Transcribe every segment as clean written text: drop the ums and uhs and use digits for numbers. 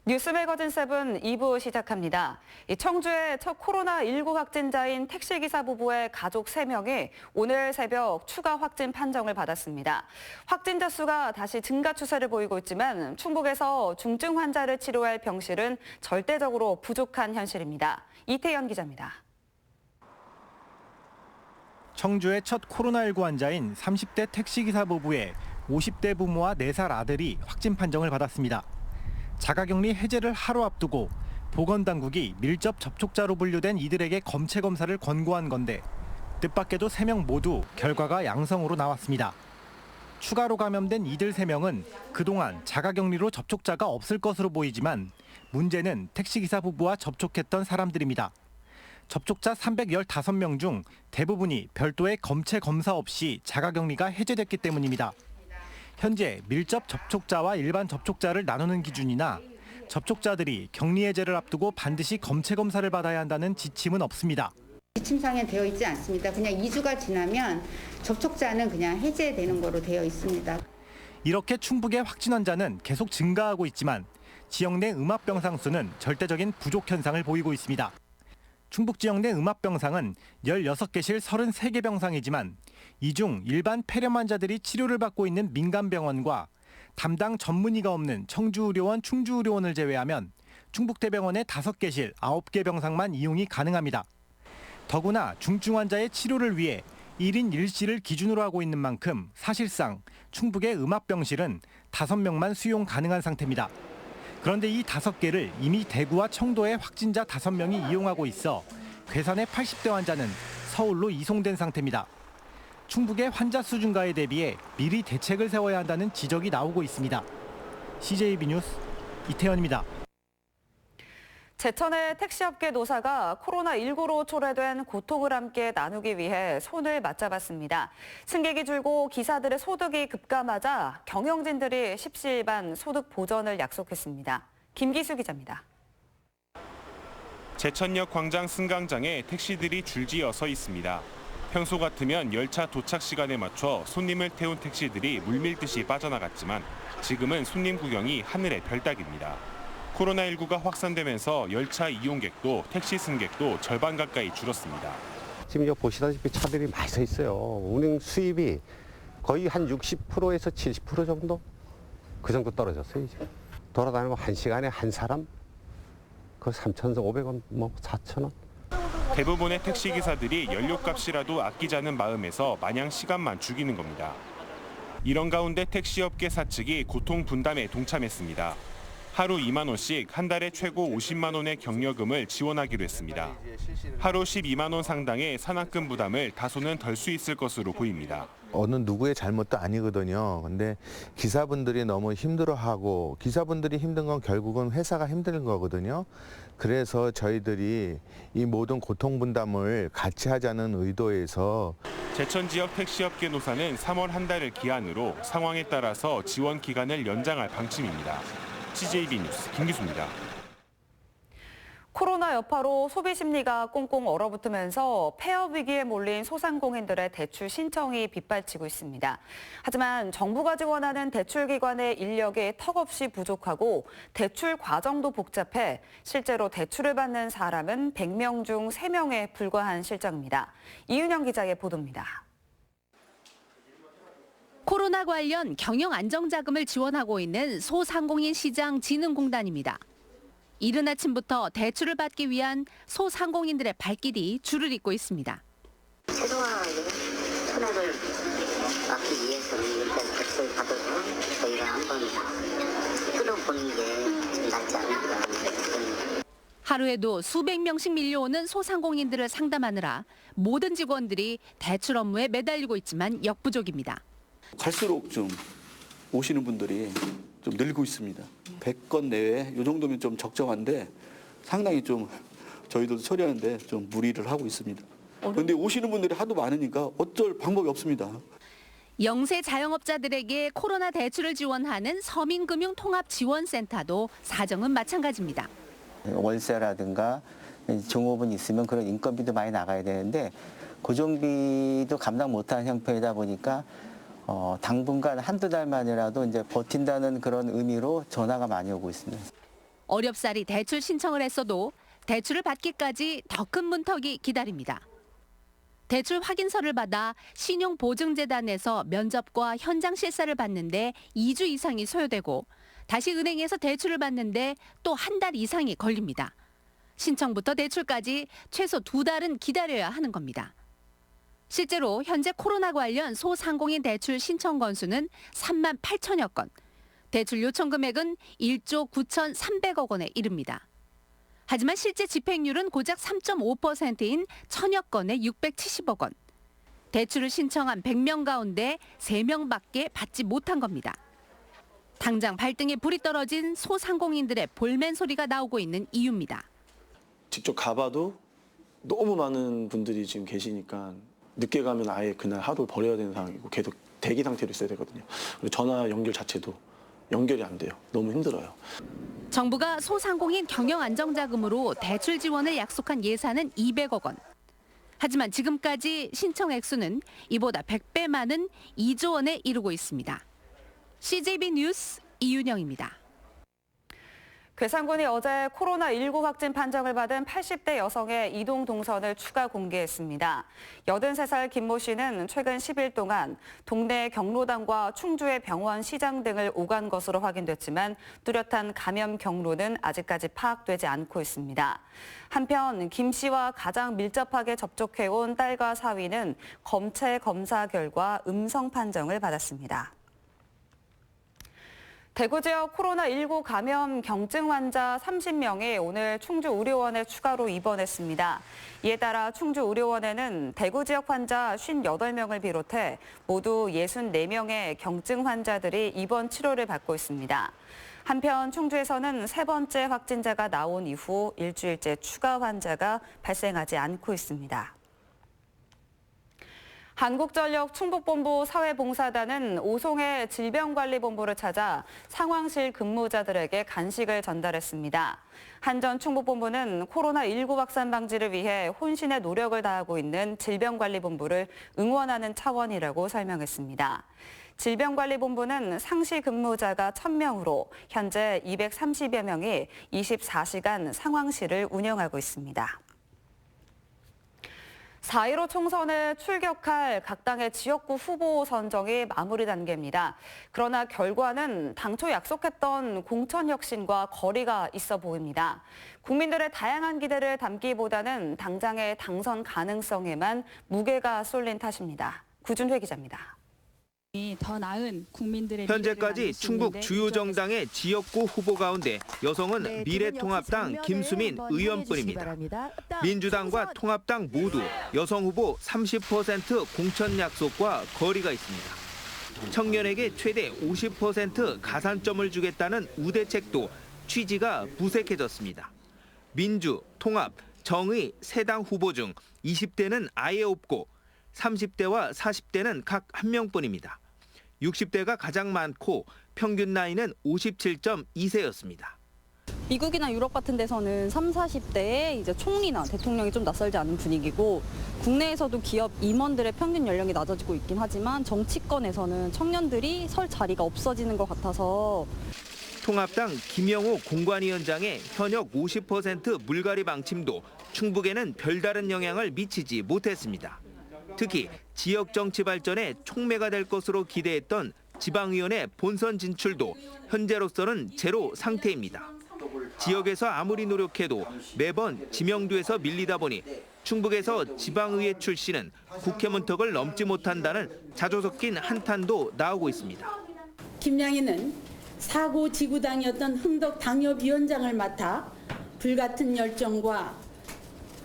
뉴스 매거진 7 2부 시작합니다. 청주의 첫 코로나19 확진자인 택시기사 부부의 가족 3명이 오늘 새벽 추가 확진 판정을 받았습니다. 확진자 수가 다시 증가 추세를 보이고 있지만 충북에서 중증 환자를 치료할 병실은 절대적으로 부족한 현실입니다. 이태연 기자입니다. 청주의 첫 코로나19 환자인 30대 택시기사 부부의 50대 부모와 4살 아들이 확진 판정을 받았습니다. 자가격리 해제를 하루 앞두고 보건당국이 밀접 접촉자로 분류된 이들에게 검체 검사를 권고한 건데 뜻밖에도 3명 모두 결과가 양성으로 나왔습니다. 추가로 감염된 이들 3명은 그동안 자가격리로 접촉자가 없을 것으로 보이지만 문제는 택시기사 부부와 접촉했던 사람들입니다. 접촉자 315명 중 대부분이 별도의 검체 검사 없이 자가격리가 해제됐기 때문입니다. 현재 밀접 접촉자와 일반 접촉자를 나누는 기준이나 접촉자들이 격리 해제를 앞두고 반드시 검체 검사를 받아야 한다는 지침은 없습니다. 지침상에 되어 있지 않습니다. 그냥 2주가 지나면 접촉자는 그냥 해제되는 거로 되어 있습니다. 이렇게 충북의 확진 환자는 계속 증가하고 있지만 지역 내 음압병상 수는 절대적인 부족 현상을 보이고 있습니다. 충북 지역 내 음압병상은 16개실 33개 병상이지만 이 중 일반 폐렴 환자들이 치료를 받고 있는 민간병원과 담당 전문의가 없는 청주의료원, 충주의료원을 제외하면 충북대병원의 5개실 9개 병상만 이용이 가능합니다. 더구나 중증 환자의 치료를 위해 1인 1실을 기준으로 하고 있는 만큼 사실상 충북의 음압병실은 5명만 수용 가능한 상태입니다. 그런데 이 5개를 이미 대구와 청도의 확진자 5명이 이용하고 있어 괴산의 80대 환자는 서울로 이송된 상태입니다. 충북의 환자 수 증가에 대비해 미리 대책을 세워야 한다는 지적이 나오고 있습니다. CJB 뉴스 이태현입니다. 제천의 택시업계 노사가 코로나19로 초래된 고통을 함께 나누기 위해 손을 맞잡았습니다. 승객이 줄고 기사들의 소득이 급감하자 경영진들이 십시일반 소득 보전을 약속했습니다. 김기수 기자입니다. 제천역 광장 승강장에 택시들이 줄지어 서 있습니다. 평소 같으면 열차 도착 시간에 맞춰 손님을 태운 택시들이 물밀듯이 빠져나갔지만 지금은 손님 구경이 하늘의 별 따기입니다. 코로나19가 확산되면서 열차 이용객도 택시 승객도 절반 가까이 줄었습니다. 지금 여기 보시다시피 차들이 많이 서 있어요. 운행 수입이 거의 한 60%에서 70% 정도? 그 정도 떨어졌어요, 지금. 돌아다니면 한 시간에 한 사람? 그 3,500원, 4,000원? 대부분의 택시기사들이 연료값이라도 아끼자는 마음에서 마냥 시간만 죽이는 겁니다. 이런 가운데 택시업계 사측이 고통 분담에 동참했습니다. 하루 2만 원씩 한 달에 최고 50만 원의 격려금을 지원하기로 했습니다. 하루 12만 원 상당의 산학금 부담을 다소는 덜 수 있을 것으로 보입니다. 어느 누구의 잘못도 아니거든요. 근데 기사분들이 너무 힘들어하고 기사분들이 힘든 건 결국은 회사가 힘든 거거든요. 그래서 저희들이 이 모든 고통 분담을 같이 하자는 의도에서 제천 지역 택시업계 노사는 3월 한 달을 기한으로 상황에 따라서 지원 기간을 연장할 방침입니다. CJB 뉴스 김기수입니다. 코로나 여파로 소비 심리가 꽁꽁 얼어붙으면서 폐업 위기에 몰린 소상공인들의 대출 신청이 빗발치고 있습니다. 하지만 정부가 지원하는 대출 기관의 인력이 턱없이 부족하고 대출 과정도 복잡해 실제로 대출을 받는 사람은 100명 중 3명에 불과한 실정입니다. 이윤영 기자의 보도입니다. 코로나 관련 경영 안정자금을 지원하고 있는 소상공인 시장 진흥공단입니다. 이른 아침부터 대출을 받기 위한 소상공인들의 발길이 줄을 잇고 있습니다. 최소한의 손해를 막기 위해서는 일단 대출을 받아서 저희가 한번 끌어보는 게 낫지 않을까 싶습니다. 하루에도 수백 명씩 밀려오는 소상공인들을 상담하느라 모든 직원들이 대출 업무에 매달리고 있지만 역부족입니다. 갈수록 좀 오시는 분들이 좀 늘고 있습니다. 100건 내외 이 정도면 좀 적정한데 상당히 좀 저희들도 처리하는데 좀 무리를 하고 있습니다. 그런데 오시는 분들이 하도 많으니까 어쩔 방법이 없습니다. 영세 자영업자들에게 코로나 대출을 지원하는 서민금융통합지원센터도 사정은 마찬가지입니다. 월세라든가 종업원 있으면 그런 인건비도 많이 나가야 되는데 고정비도 감당 못하는 형편이다 보니까 당분간 한두 달만이라도 이제 버틴다는 그런 의미로 전화가 많이 오고 있습니다. 어렵사리 대출 신청을 했어도 대출을 받기까지 더 큰 문턱이 기다립니다. 대출 확인서를 받아 신용보증재단에서 면접과 현장 실사를 받는데 2주 이상이 소요되고 다시 은행에서 대출을 받는데 또 한 달 이상이 걸립니다. 신청부터 대출까지 최소 2달은 기다려야 하는 겁니다. 실제로 현재 코로나 관련 소상공인 대출 신청 건수는 3만 8천여 건, 대출 요청 금액은 1조 9,300억 원에 이릅니다. 하지만 실제 집행률은 고작 3.5%인 천여 건에 670억 원. 대출을 신청한 100명 가운데 3명밖에 받지 못한 겁니다. 당장 발등에 불이 떨어진 소상공인들의 볼멘 소리가 나오고 있는 이유입니다. 직접 가봐도 너무 많은 분들이 지금 계시니까 늦게 가면 아예 그날 하루를 버려야 되는 상황이고 계속 대기 상태로 있어야 되거든요. 그리고 전화 연결 자체도 연결이 안 돼요. 너무 힘들어요. 정부가 소상공인 경영 안정자금으로 대출 지원을 약속한 예산은 200억 원. 하지만 지금까지 신청 액수는 이보다 100배 많은 2조 원에 이르고 있습니다. CJB 뉴스 이윤영입니다. 괴산군이 어제 코로나19 확진 판정을 받은 80대 여성의 이동 동선을 추가 공개했습니다. 83살 김모 씨는 최근 10일 동안 동네 경로당과 충주의 병원, 시장 등을 오간 것으로 확인됐지만 뚜렷한 감염 경로는 아직까지 파악되지 않고 있습니다. 한편 김 씨와 가장 밀접하게 접촉해온 딸과 사위는 검체 검사 결과 음성 판정을 받았습니다. 대구 지역 코로나19 감염 경증 환자 30명이 오늘 충주 의료원에 추가로 입원했습니다. 이에 따라 충주 의료원에는 대구 지역 환자 58명을 비롯해 모두 64명의 경증 환자들이 입원 치료를 받고 있습니다. 한편 충주에서는 3번째 확진자가 나온 이후 일주일째 추가 환자가 발생하지 않고 있습니다. 한국전력 충북본부 사회봉사단은 오송의 질병관리본부를 찾아 상황실 근무자들에게 간식을 전달했습니다. 한전 충북본부는 코로나19 확산 방지를 위해 혼신의 노력을 다하고 있는 질병관리본부를 응원하는 차원이라고 설명했습니다. 질병관리본부는 상시 근무자가 1,000명으로 현재 230여 명이 24시간 상황실을 운영하고 있습니다. 4.15 총선에 출격할 각 당의 지역구 후보 선정이 마무리 단계입니다. 그러나 결과는 당초 약속했던 공천혁신과 거리가 있어 보입니다. 국민들의 다양한 기대를 담기보다는 당장의 당선 가능성에만 무게가 쏠린 탓입니다. 구준회 기자입니다. 더 나은 국민들의 현재까지 충북 주요 정당의 지역구 후보 가운데 여성은 미래통합당 김수민 의원뿐입니다. 민주당과 통합당 모두 여성 후보 30% 공천 약속과 거리가 있습니다. 청년에게 최대 50% 가산점을 주겠다는 우대책도 취지가 무색해졌습니다. 민주, 통합, 정의 세 당 후보 중 20대는 아예 없고 30대와 40대는 각 1명뿐입니다. 60대가 가장 많고 평균 나이는 57.2세였습니다. 미국이나 유럽 같은 데서는 30, 40대에 이제 총리나 대통령이 좀 낯설지 않은 분위기고 국내에서도 기업 임원들의 평균 연령이 낮아지고 있긴 하지만 정치권에서는 청년들이 설 자리가 없어지는 것 같아서 통합당 김영호 공관위원장의 현역 50% 물갈이 방침도 충북에는 별다른 영향을 미치지 못했습니다. 특히 지역 정치 발전에 촉매가 될 것으로 기대했던 지방의원의 본선 진출도 현재로서는 제로 상태입니다. 지역에서 아무리 노력해도 매번 지명도에서 밀리다 보니 충북에서 지방의회 출신은 국회 문턱을 넘지 못한다는 자조 섞인 한탄도 나오고 있습니다. 김양희는 사고 지구당이었던 흥덕 당협위원장을 맡아 불같은 열정과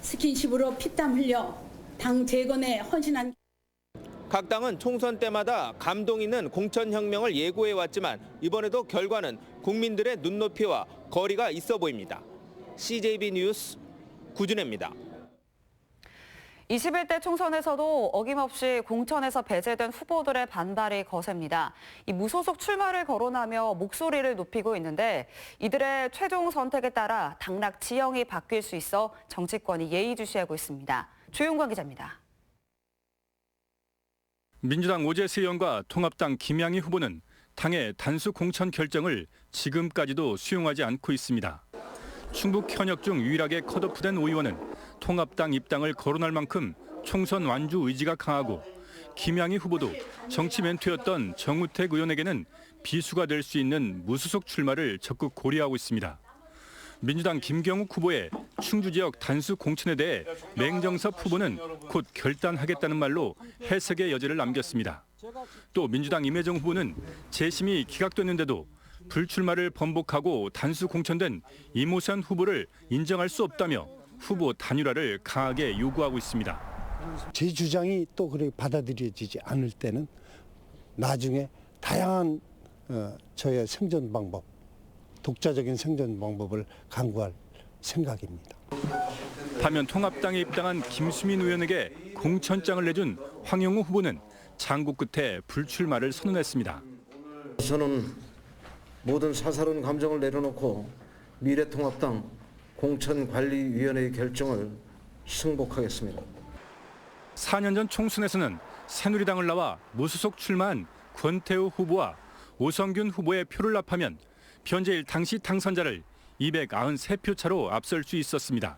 스킨십으로 피땀 흘려 당 재건에 헌신한 각 당은 총선 때마다 감동 있는 공천혁명을 예고해왔지만 이번에도 결과는 국민들의 눈높이와 거리가 있어 보입니다. CJB 뉴스 구준혜입니다. 21대 총선에서도 어김없이 공천에서 배제된 후보들의 반발이 거셉니다. 이 무소속 출마를 거론하며 목소리를 높이고 있는데 이들의 최종 선택에 따라 당락 지형이 바뀔 수 있어 정치권이 예의주시하고 있습니다. 조용관 기자입니다. 민주당 오재수 의원과 통합당 김양희 후보는 당의 단수 공천 결정을 지금까지도 수용하지 않고 있습니다. 충북 현역 중 유일하게 컷오프된 의원은 통합당 입당을 거론할 만큼 총선 완주 의지가 강하고 김양희 후보도 정치 멘토였던 정우택 의원에게는 비수가 될 수 있는 무소속 출마를 적극 고려하고 있습니다. 민주당 김경욱 후보의 충주 지역 단수 공천에 대해 맹정섭 후보는 곧 결단하겠다는 말로 해석의 여지를 남겼습니다. 또 민주당 임혜정 후보는 재심이 기각됐는데도 불출마를 번복하고 단수 공천된 이모선 후보를 인정할 수 없다며 후보 단일화를 강하게 요구하고 있습니다. 제 주장이 또 그렇게 받아들여지지 않을 때는 나중에 다양한 저의 생존 방법, 독자적인 생존 방법을 강구할 생각입니다. 반면 통합당에 입당한 김수민 의원에게 공천장을 내준 황영우 후보는 장고 끝에 불출마를 선언했습니다. 저는 모든 사사로운 감정을 내려놓고 미래통합당 공천관리위원회의 결정을 승복하겠습니다. 4년 전 총선에서는 새누리당을 나와 무소속 출마한 권태우 후보와 오성균 후보의 표를 합하면 변재일 당시 당선자를 293표 차로 앞설 수 있었습니다.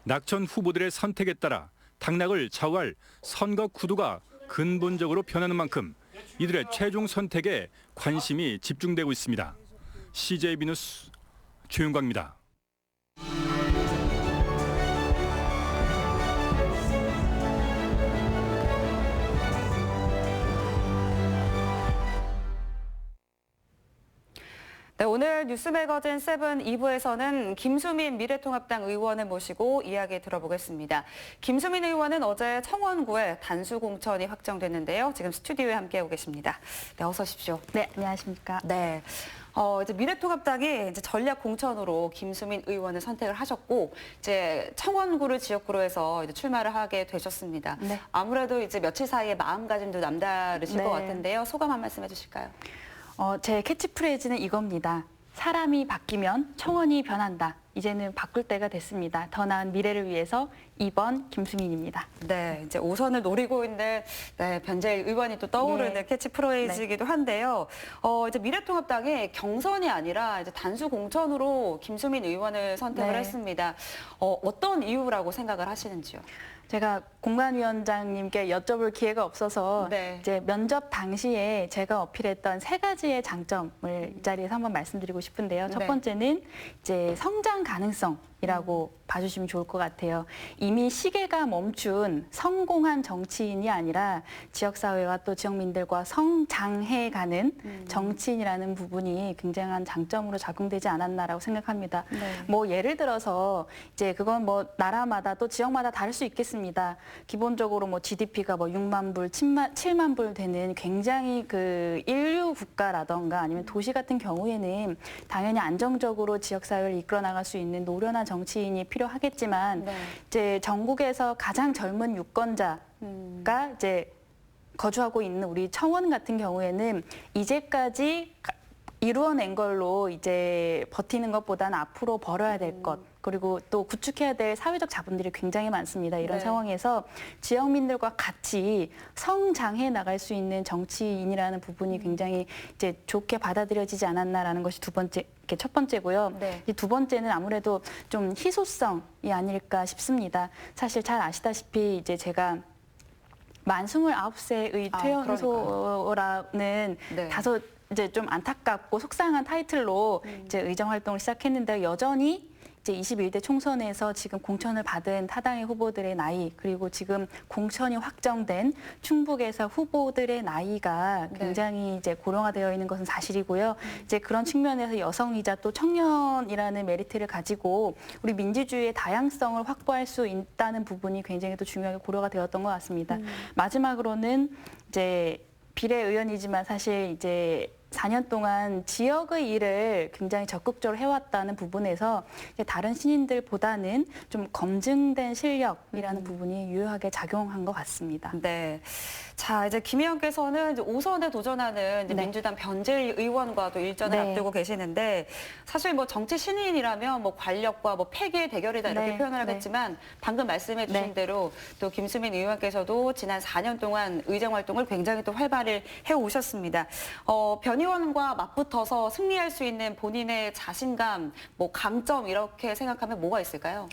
낙천 후보들의 선택에 따라 당락을 좌우할 선거 구도가 근본적으로 변하는 만큼 이들의 최종 선택에 관심이 집중되고 있습니다. CJB 뉴스 조윤광입니다. 네, 오늘 뉴스매거진 7 2부에서는 김수민 미래통합당 의원을 모시고 이야기 들어보겠습니다. 김수민 의원은 어제 청원구에 단수 공천이 확정됐는데요. 지금 스튜디오에 함께하고 계십니다. 네, 어서 오십시오. 네, 안녕하십니까. 네. 이제 미래통합당이 이제 전략 공천으로 김수민 의원을 선택을 하셨고, 이제 청원구를 지역구로 해서 이제 출마를 하게 되셨습니다. 네. 아무래도 이제 며칠 사이에 마음가짐도 남다르실 네. 것 같은데요. 소감 한 말씀 해주실까요? 제 캐치프레이즈는 이겁니다. 사람이 바뀌면 청원이 변한다. 이제는 바꿀 때가 됐습니다. 더 나은 미래를 위해서 2번 김수민입니다. 네, 이제 5선을 노리고 있는 변재일 의원이 또 떠오르는 네. 캐치프레이즈이기도 한데요. 이제 미래통합당이 경선이 아니라 이제 단수 공천으로 김수민 의원을 선택을 네. 했습니다. 어떤 이유라고 생각을 하시는지요? 제가 공관위원장님께 여쭤볼 기회가 없어서 네. 이제 면접 당시에 제가 어필했던 3가지의 장점을 이 자리에서 한번 말씀드리고 싶은데요. 첫 네. 번째는 이제 성장 가능성이라고 봐주시면 좋을 것 같아요. 이미 시계가 멈춘 성공한 정치인이 아니라 지역사회와 또 지역민들과 성장해가는 정치인이라는 부분이 굉장한 장점으로 작용되지 않았나라고 생각합니다. 네. 뭐 예를 들어서 이제 그건 뭐 나라마다 또 지역마다 다를 수 있겠습니다. 기본적으로 뭐 GDP가 뭐 6만 불, 7만 불 되는 굉장히 그 인류 국가라던가 아니면 도시 같은 경우에는 당연히 안정적으로 지역사회를 이끌어 나갈 수 있는 노련한 정치인이 필요하겠지만 네. 이제 전국에서 가장 젊은 유권자가 이제 거주하고 있는 우리 청원 같은 경우에는 이제까지 이루어낸 걸로 이제 버티는 것보다는 앞으로 벌어야 될 것, 그리고 또 구축해야 될 사회적 자본들이 굉장히 많습니다. 이런 네. 상황에서 지역민들과 같이 성장해 나갈 수 있는 정치인이라는 부분이 굉장히 이제 좋게 받아들여지지 않았나라는 것이 첫 번째고요. 네. 이 두 번째는 아무래도 좀 희소성이 아닐까 싶습니다. 사실 잘 아시다시피 이제 제가 만 29세의 퇴연소라는 네. 다소 이제 좀 안타깝고 속상한 타이틀로 이제 의정 활동을 시작했는데 여전히 이제 21대 총선에서 지금 공천을 받은 타당의 후보들의 나이, 그리고 지금 공천이 확정된 충북에서 후보들의 나이가 굉장히 이제 고령화되어 있는 것은 사실이고요. 이제 그런 측면에서 여성이자 또 청년이라는 메리트를 가지고 우리 민주주의의 다양성을 확보할 수 있다는 부분이 굉장히 또 중요하게 고려가 되었던 것 같습니다. 마지막으로는 이제 비례의원이지만 사실 이제 4년 동안 지역의 일을 굉장히 적극적으로 해왔다는 부분에서 이제 다른 신인들보다는 좀 검증된 실력이라는 부분이 유효하게 작용한 것 같습니다. 네. 자, 이제 김 의원께서는 이제 5선에 도전하는 이제 네. 민주당 변재일 의원과도 일전을 네. 앞두고 계시는데, 사실 뭐 정치 신인이라면 뭐 관력과 뭐 패기의 대결이다 이렇게 네. 표현을 네. 하겠지만, 방금 말씀해 주신 네. 대로 또 김수민 의원께서도 지난 4년 동안 의정 활동을 굉장히 또 활발히 해오셨습니다. 변 의원과 맞붙어서 승리할 수 있는 본인의 자신감, 뭐 강점 이렇게 생각하면 뭐가 있을까요?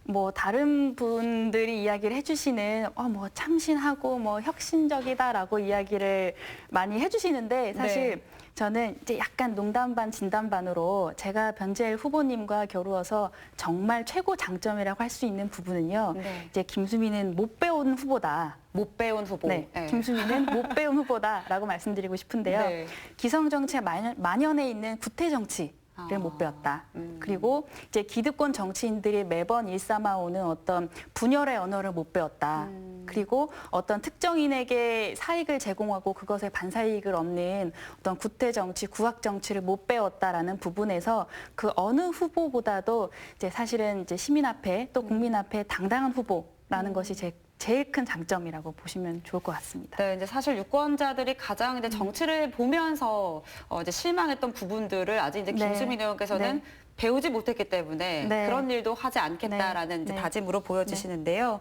뭐 다른 분들이 이야기를 해주시는 뭐 참신하고 뭐 혁신적이다라고 이야기를 많이 해주시는데 사실 저는 이제 약간 농담 반 진담 반으로 제가 변재일 후보님과 겨루어서 정말 최고 장점이라고 할 수 있는 부분은요. 이제 김수미는 못 배운 후보다. 못 배운 후보. 네, 김수미는 못 배운 후보다라고 말씀드리고 싶은데요. 네. 기성 정치에 만연해 있는 구태 정치. 를 못 배웠다. 그리고 이제 기득권 정치인들이 매번 일삼아오는 어떤 분열의 언어를 못 배웠다. 그리고 어떤 특정인에게 사익을 제공하고 그것에 반사이익을 얻는 어떤 구태 정치, 구악 정치를 못 배웠다라는 부분에서 그 어느 후보보다도 이제 사실은 이제 시민 앞에 또 국민 앞에 당당한 후보라는 것이 제일 큰 장점이라고 보시면 좋을 것 같습니다. 네, 이제 사실 유권자들이 가장 이제 정치를 보면서 이제 실망했던 부분들을 아직 이제 김수민 의원께서는 배우지 못했기 때문에 그런 일도 하지 않겠다라는 이제 다짐으로 보여지시는데요.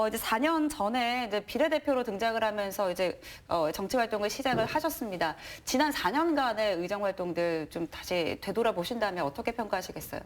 이제 4년 전에 이제 비례대표로 등장을 하면서 이제 정치 활동을 시작을 하셨습니다. 지난 4년간의 의정 활동들 좀 다시 되돌아보신다면 어떻게 평가하시겠어요?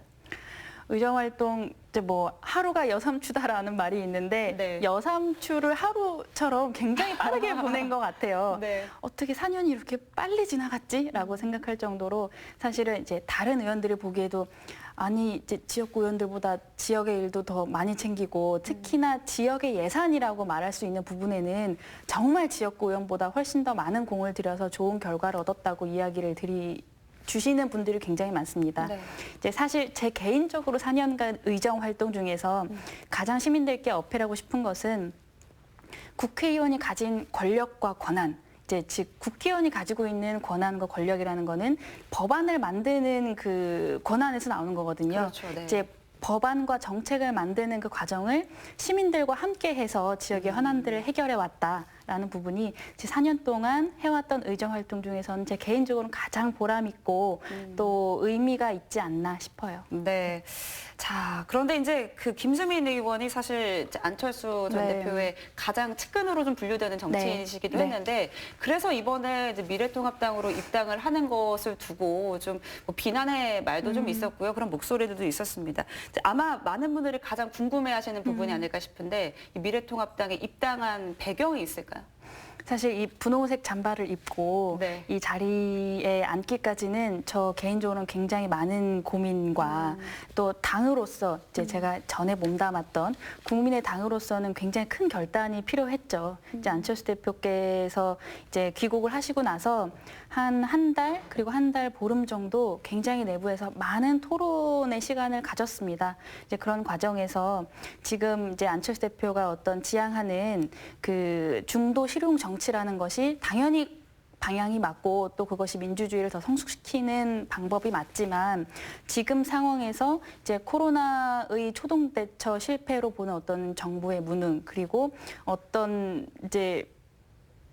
의정활동 이제 뭐 하루가 여삼추다라는 말이 있는데 여삼추를 하루처럼 굉장히 빠르게 보낸 것 같아요. 어떻게 4년이 이렇게 빨리 지나갔지라고 생각할 정도로 사실은 이제 다른 의원들이 보기에도 아니 이제 지역구 의원들보다 지역의 일도 더 많이 챙기고 특히나 지역의 예산이라고 말할 수 있는 부분에는 정말 지역구 의원보다 훨씬 더 많은 공을 들여서 좋은 결과를 얻었다고 이야기를 주시는 분들이 굉장히 많습니다. 이제 사실 제 개인적으로 4년간 의정 활동 중에서 가장 시민들께 어필하고 싶은 것은 국회의원이 가진 권력과 권한, 이제 즉 국회의원이 가지고 있는 권한과 권력이라는 거는 법안을 만드는 그 권한에서 나오는 거거든요. 이제 법안과 정책을 만드는 그 과정을 시민들과 함께해서 지역의 현안들을 해결해 왔다라는 부분이 제 4년 동안 해왔던 의정 활동 중에서는 제 개인적으로는 가장 보람 있고 또 의미가 있지 않나 싶어요. 네. 자, 그런데 이제 그 김수민 의원이 사실 이제 안철수 전 대표의 가장 측근으로 좀 분류되는 정치인이시기도 했는데 그래서 이번에 이제 미래통합당으로 입당을 하는 것을 두고 좀 뭐 비난의 말도 좀 있었고요. 그런 목소리들도 있었습니다. 아마 많은 분들이 가장 궁금해하시는 부분이 아닐까 싶은데 이 미래통합당에 입당한 배경이 있을까요? 사실 이 분홍색 잠바를 입고 이 자리에 앉기까지는 저 개인적으로는 굉장히 많은 고민과 또 당으로서 이제 제가 전에 몸담았던 국민의 당으로서는 굉장히 큰 결단이 필요했죠. 이제 안철수 대표께서 이제 귀국을 하시고 나서 한 달 그리고 한 달 보름 정도 굉장히 내부에서 많은 토론의 시간을 가졌습니다. 이제 그런 과정에서 지금 이제 안철수 대표가 어떤 지향하는 그 중도 실용 정치라는 것이 당연히 방향이 맞고 또 그것이 민주주의를 더 성숙시키는 방법이 맞지만 지금 상황에서 이제 코로나의 초동 대처 실패로 보는 어떤 정부의 무능 그리고 어떤 이제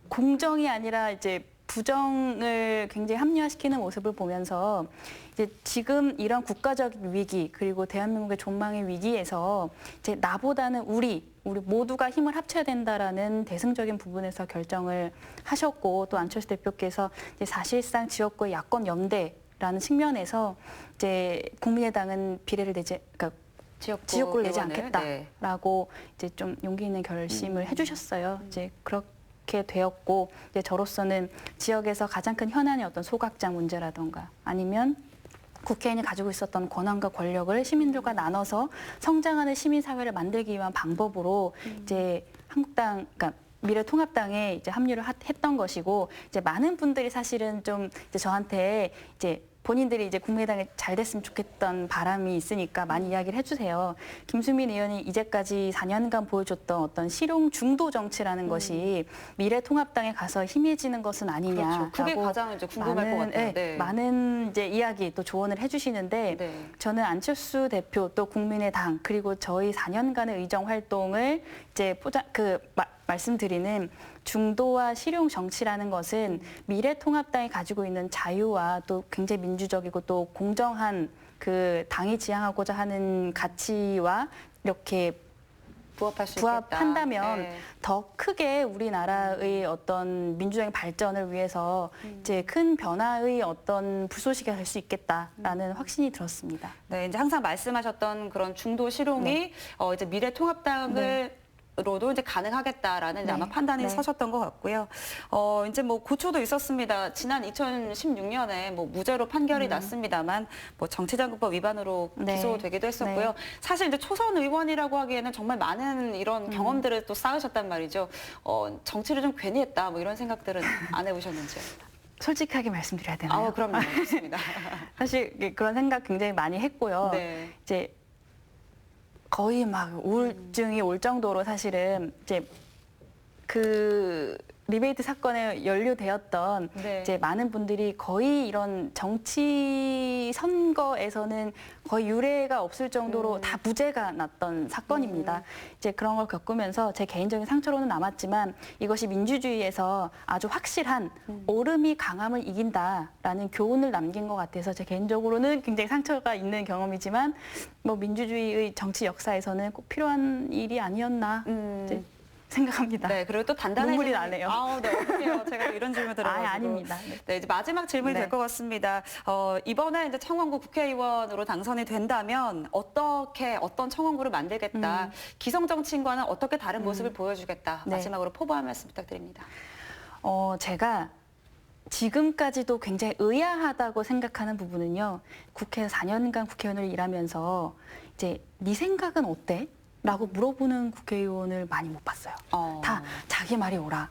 공정이 아니라 이제 부정을 굉장히 합리화시키는 모습을 보면서 이제 지금 이런 국가적인 위기 그리고 대한민국의 존망의 위기에서 이제 나보다는 우리 모두가 힘을 합쳐야 된다라는 대승적인 부분에서 결정을 하셨고 또 안철수 대표께서 이제 사실상 지역구의 야권 연대라는 측면에서 이제 국민의당은 비례를 그러니까 지역구를 내지 않겠다라고 이제 좀 용기 있는 결심을 해주셨어요. 이제 그렇게 되었고 이제 저로서는 지역에서 가장 큰 현안의 어떤 소각장 문제라던가 아니면 국회의원이 가지고 있었던 권한과 권력을 시민들과 나눠서 성장하는 시민사회를 만들기 위한 방법으로 이제 한국당, 그러니까 미래통합당에 이제 합류를 했던 것이고 이제 많은 분들이 사실은 좀 이제 저한테 이제 본인들이 이제 국민의당에 잘 됐으면 좋겠던 바람이 있으니까 많이 이야기를 해주세요. 김수민 의원이 이제까지 4년간 보여줬던 어떤 실용 중도 정치라는 것이 미래통합당에 가서 희미해지는 것은 아니냐라고 그게 가장 이제 궁금할 것 같아요. 많은 이제 이야기 또 조언을 해주시는데 저는 안철수 대표 또 국민의당 그리고 저희 4년간의 의정 활동을 이제 말씀드리는 중도와 실용 정치라는 것은 미래통합당이 가지고 있는 자유와 또 굉장히 민주적이고 또 공정한 그 당이 지향하고자 하는 가치와 이렇게 부합할 수 있겠다. 부합한다면 네. 더 크게 우리나라의 어떤 민주적인 발전을 위해서 이제 큰 변화의 어떤 불쏘시개 될 수 있겠다라는 확신이 들었습니다. 네, 이제 항상 말씀하셨던 그런 중도 실용이 네. 이제 미래통합당을 로도 이제 가능하겠다라는 이제 아마 판단이 서셨던 것 같고요. 이제 뭐 고초도 있었습니다. 지난 2016년에 뭐 무죄로 판결이 났습니다만 뭐 정치자금법 위반으로 기소되기도 했었고요. 사실 이제 초선 의원이라고 하기에는 정말 많은 이런 경험들을 또 쌓으셨단 말이죠. 정치를 좀 괜히 했다 뭐 이런 생각들은 안 해보셨는지요? 솔직하게 말씀드려야 되나요? 그럼요. 좋습니다. 사실 그런 생각 굉장히 많이 했고요. 네. 이제 거의 막 우울증이 올 정도로 사실은 이제 그 리베이트 사건에 연루되었던 이제 많은 분들이 거의 이런 정치 선거에서는 거의 유례가 없을 정도로 다 무죄가 났던 사건입니다. 이제 그런 걸 겪으면서 제 개인적인 상처로는 남았지만 이것이 민주주의에서 아주 확실한 옳음이 강함을 이긴다라는 교훈을 남긴 것 같아서 제 개인적으로는 굉장히 상처가 있는 경험이지만 뭐 민주주의의 정치 역사에서는 꼭 필요한 일이 아니었나 이제 생각합니다. 네, 그리고 또 단단해지는 눈물이 나네요. 네, 어떡해요. 제가 이런 질문 들어가지고. 아닙니다. 네, 이제 마지막 질문이 될 것 같습니다. 이번에 이제 청원구 국회의원으로 당선이 된다면 어떤 청원구를 만들겠다. 기성 정치인과는 어떻게 다른 모습을 보여주겠다. 마지막으로 포부 한 말씀 부탁드립니다. 제가 지금까지도 굉장히 의아하다고 생각하는 부분은요. 국회에서 4년간 국회의원을 일하면서 이제 네 생각은 어때? 라고 물어보는 국회의원을 많이 못 봤어요. 다 자기 말이 옳아.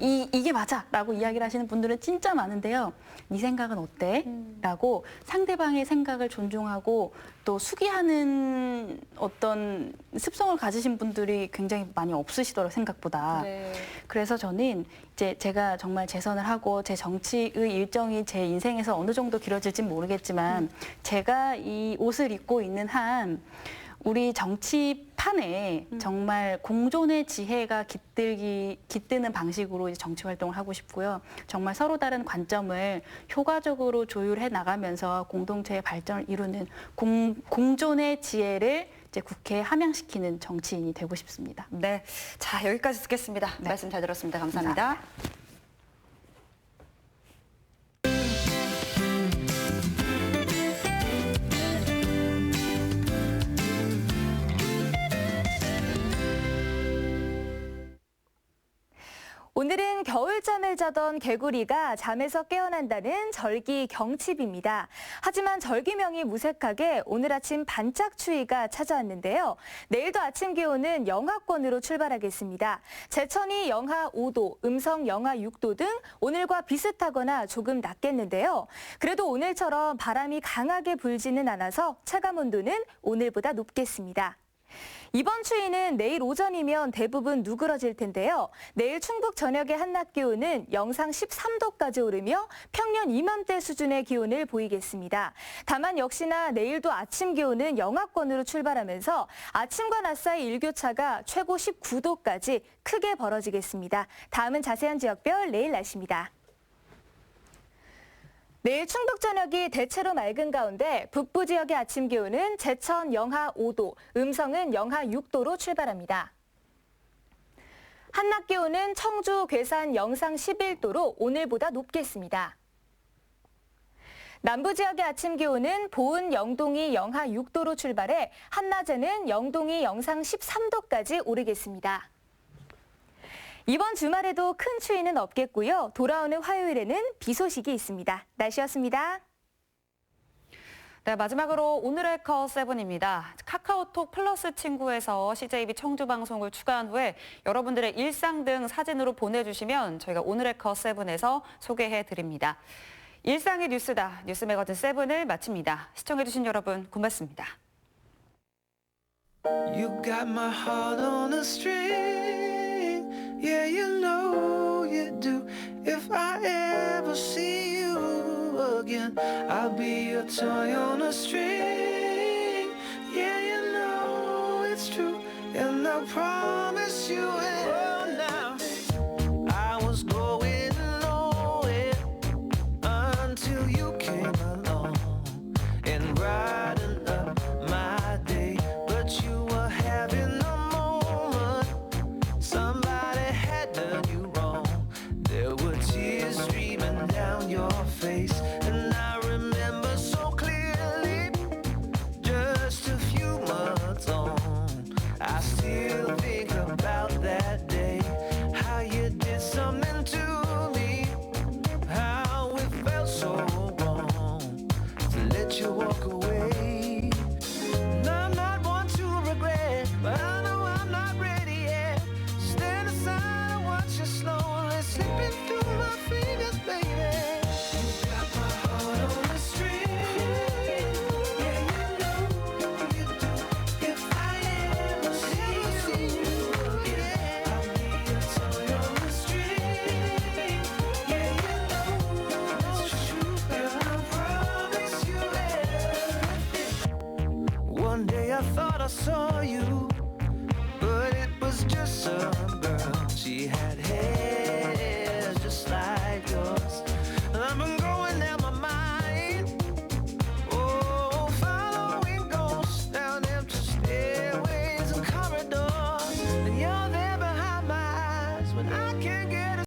이게 맞아. 라고 이야기를 하시는 분들은 진짜 많은데요. 네 생각은 어때? 라고 상대방의 생각을 존중하고 또 수기하는 어떤 습성을 가지신 분들이 굉장히 많이 없으시더라고요. 생각보다. 그래서 저는 이제 제가 정말 재선을 하고 제 정치의 일정이 제 인생에서 어느 정도 길어질지는 모르겠지만 제가 이 옷을 입고 있는 한 우리 정치판에 정말 공존의 지혜가 깃드는 방식으로 이제 정치 활동을 하고 싶고요. 정말 서로 다른 관점을 효과적으로 조율해 나가면서 공동체의 발전을 이루는 공존의 지혜를 이제 국회에 함양시키는 정치인이 되고 싶습니다. 네, 자 여기까지 듣겠습니다. 말씀 잘 들었습니다. 감사합니다. 오늘은 겨울잠을 자던 개구리가 잠에서 깨어난다는 절기 경칩입니다. 하지만 절기명이 무색하게 오늘 아침 반짝 추위가 찾아왔는데요. 내일도 아침 기온은 영하권으로 출발하겠습니다. 제천이 영하 5도, 음성 영하 6도 등 오늘과 비슷하거나 조금 낮겠는데요. 그래도 오늘처럼 바람이 강하게 불지는 않아서 체감온도는 오늘보다 높겠습니다. 이번 추위는 내일 오전이면 대부분 누그러질 텐데요. 내일 충북 전역의 한낮 기온은 영상 13도까지 오르며 평년 이맘때 수준의 기온을 보이겠습니다. 다만 역시나 내일도 아침 기온은 영하권으로 출발하면서 아침과 낮 사이 일교차가 최고 19도까지 크게 벌어지겠습니다. 다음은 자세한 지역별 내일 날씨입니다. 내일 충북 전역이 대체로 맑은 가운데 북부 지역의 아침 기온은 제천 영하 5도, 음성은 영하 6도로 출발합니다. 한낮 기온은 청주, 괴산 영상 11도로 오늘보다 높겠습니다. 남부 지역의 아침 기온은 보은, 영동이 영하 6도로 출발해 한낮에는 영동이 영상 13도까지 오르겠습니다. 이번 주말에도 큰 추위는 없겠고요. 돌아오는 화요일에는 비 소식이 있습니다. 날씨였습니다. 네, 마지막으로 오늘의 커7입니다. 카카오톡 플러스 친구에서 CJB 청주 방송을 추가한 후에 여러분들의 일상 등 사진으로 보내주시면 저희가 오늘의 커7에서 소개해드립니다. 일상의 뉴스다. 뉴스 매거진 7을 마칩니다. 시청해주신 여러분 고맙습니다. You got my heart on a string. Yeah, you know you do. If I ever see you again, I'll be your toy on a string. Yeah, you know it's true. And I promise you it. Oh, now I was going nowhere until you came along and brightened up my day. But you were having a moment. thought I saw you, but it was just a